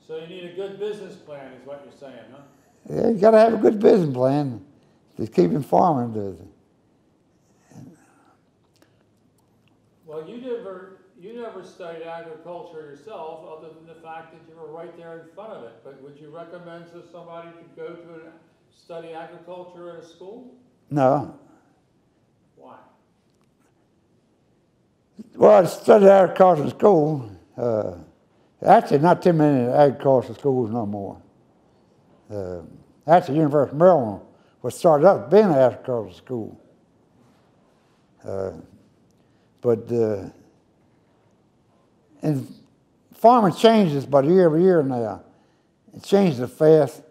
So you need a good business plan is what you're saying, huh? Yeah, you got to have a good business plan to keep him farming. Well, you never studied agriculture yourself, other than the fact that you were right there in front of it. But would you recommend to somebody to go to study agriculture at a school? No. Why? Well, I studied agriculture in school. Actually, not too many agricultural schools no more. Actually, University of Maryland was started up being an agricultural school. And farming changes about year every year now. It changes fast.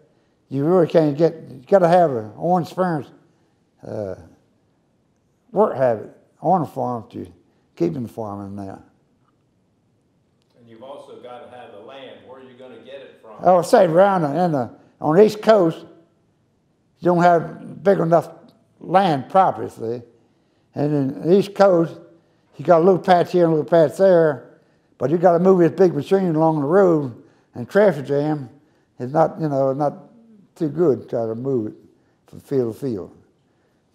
You really can't you got to have an on experience work habit on the farm to keep in farming now. And you've also got to have the land. Where are you going to get it from? I would say around on the East Coast, you don't have big enough land property, see. And in the East Coast, you got a little patch here and a little patch there, but you got to move this big machine along the road, and traffic jam is not, not too good to try to move it from field to field.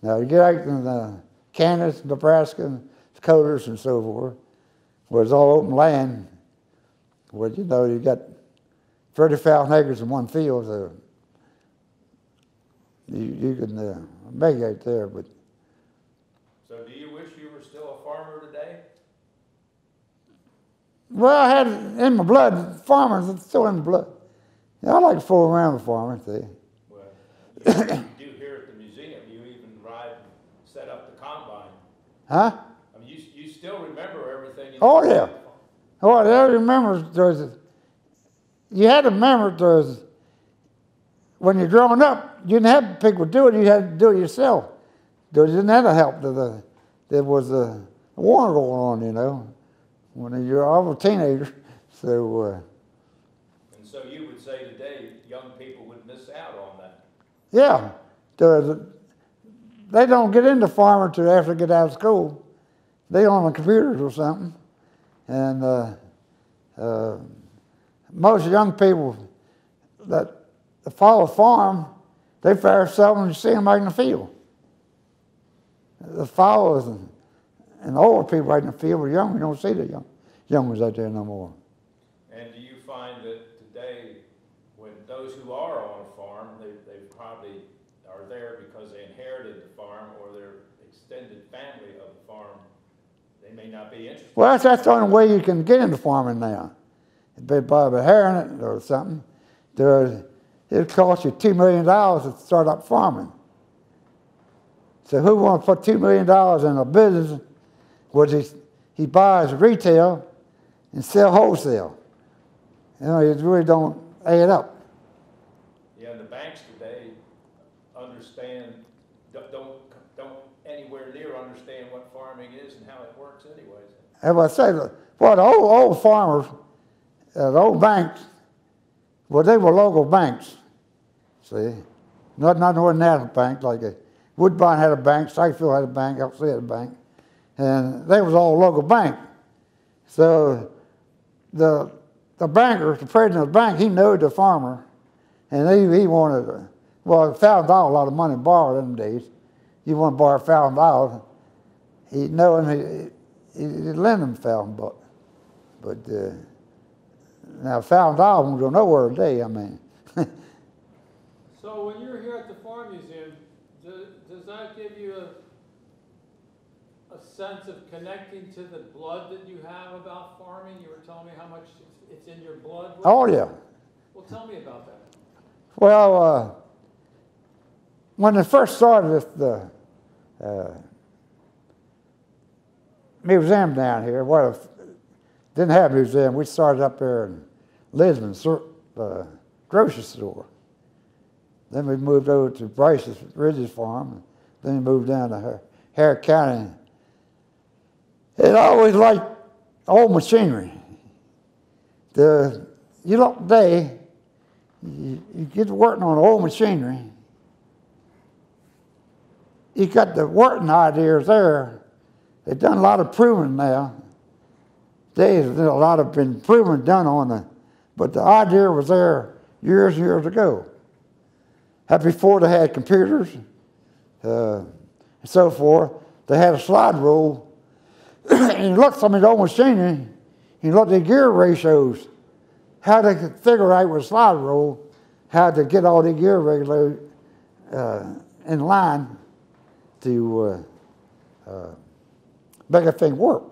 Now, you get out in Kansas, Nebraska, Dakota, and so forth, where it's all open land, where, you got 30,000 acres in one field, so you can make it there, but. So do you wish you were still a farmer today? Well, I had it in my blood. Farmers, it's still in my blood. I like to fool around with farming, see. Well, you do here at the museum. You even ride and set up the combine. Huh? I mean, you still remember everything. Oh, yeah. Oh, I remember you had to remember when you're growing up, you didn't have people do it, you had to do it yourself. There didn't have help. There was a war going on, when you're all a teenager. So. And so you would say today, young people would miss out on that. Yeah. They don't get into farming until after they get out of school. They on the computers or something. And most young people that follow farm, they very seldom see them out in the field. The followers and older people out in the field are young. We don't see the young ones out there no more. And do you find that today, when those who are on a farm, they probably are there because they inherited the farm or their extended family of the farm, they may not be interested? Well, that's the only way you can get into farming now. By inheriting it or something. It costs you $2 million to start up farming. So who wants to put $2 million in a business where he buys retail and sell wholesale? It really don't add up. Yeah, and the banks today don't anywhere near understand what farming is and how it works anyways. As I say, well, the old farmers, the old banks, well, they were local banks, see. Not no national bank, like Woodbine had a bank, Sykesville had a bank, Elsie had a bank, and they was all local bank. So the banker, the president of the bank, he knew the farmer, and he wanted, $1,000, a lot of money borrowed in them days. You want to borrow $1,000, he'd know him, he'd lend him $1,000. But now $1,000 won't go nowhere today, I mean. So when you're here at the Farm Museum, does that give you a sense of connecting to the blood that you have about farming? You were telling me how much it's in your blood. Oh, yeah. Well, tell me about that. Well, when they first started the museum down here, well, didn't have a museum. We started up there in Lisbon, grocery store. Then we moved over to Bryce's Ridges Farm. Then we moved down to Harris County. It always liked old machinery. You look today, you get working on old machinery. You got the working ideas there. They've done a lot of proving now. There's a lot of improvement done on it, but the idea was there years and years ago. Before they had computers and so forth, they had a slide rule. And you look at some of the old machinery, you look at the gear ratios, how they could figure out with a slide rule, how to get all the gear regulated in line to make everything work.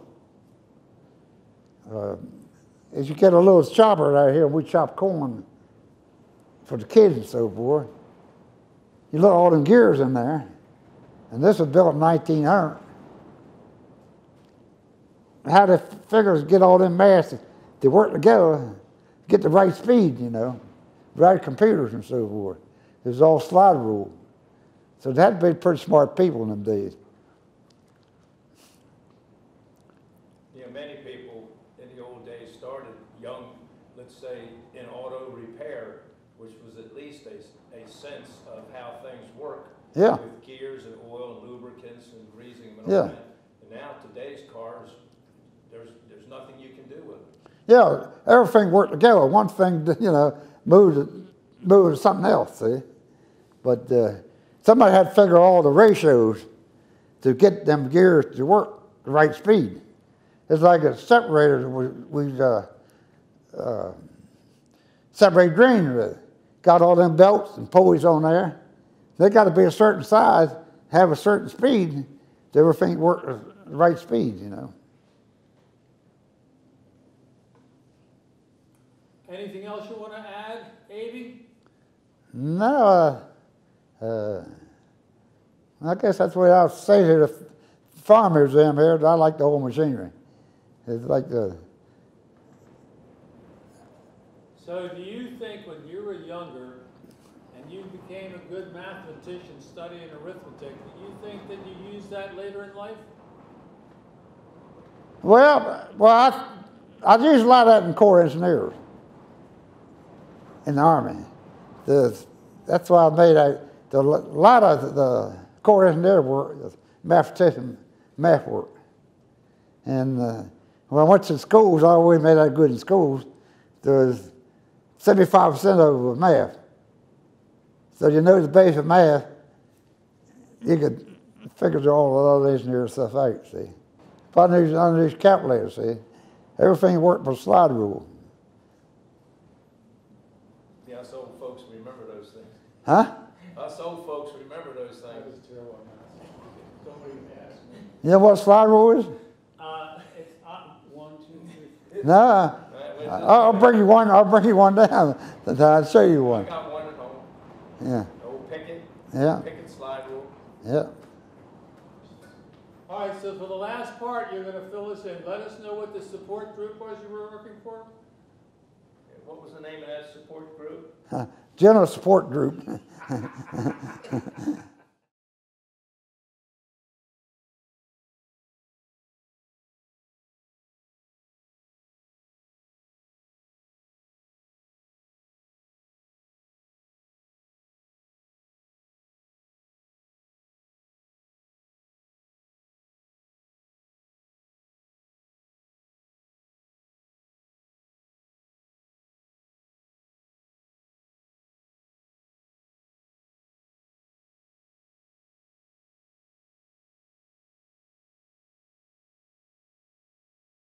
As you get a little chopper right here, we chop corn for the kids and so forth. You look at all them gears in there, and this was built in 1900. How the figures get all them mass to work together, get the right speed, you know, right computers and so forth. It was all slide rule. So they had to be pretty smart people in them days. You know, many people in the old days started young, let's say, in auto repair, which was at least a sense of how things work. Yeah. With gears and oil and lubricants and greasing and all Yeah. that. And now today's cars, there's nothing you can do with them. Yeah, everything worked together. One thing, you know, moved to something else, see? But somebody had to figure all the ratios to get them gears to work the right speed. It's like a separator we separate grain with. Got all them belts and pulleys on there. They got to be a certain size, have a certain speed, to everything work at the right speed, you know. Anything else you want to add, Avie? No, I guess that's the way I'll say to the farm museum here. I like the old machinery. It's like the. So do you think when you were younger and you became a good mathematician studying arithmetic, do you think that you used that later in life? Well, I used a lot of that in Corps engineers in the Army. That's why I made a lot of the Corps engineer work, mathematician, math work. And when I went to schools, I always made that good in schools. There was 75% of it was math. So you know the base of math, you could figure all the other engineer stuff out, see. If I knew these calculators, see, everything worked by slide rule. Yeah, us old folks remember those things. Huh? Us old folks remember those That things. was terrible. Somebody asked me. You know what slide rule is? It's 1, 2, 3. No. I'll bring you one. I'll bring you one down. I'll show you I one. got one at home. Yeah. Old Pickett. Yeah. Pickett slide rule. Yeah. All right, so for the last part, you're going to fill us in. Let us know what the support group was you were working for. What was the name of that support group? General support group.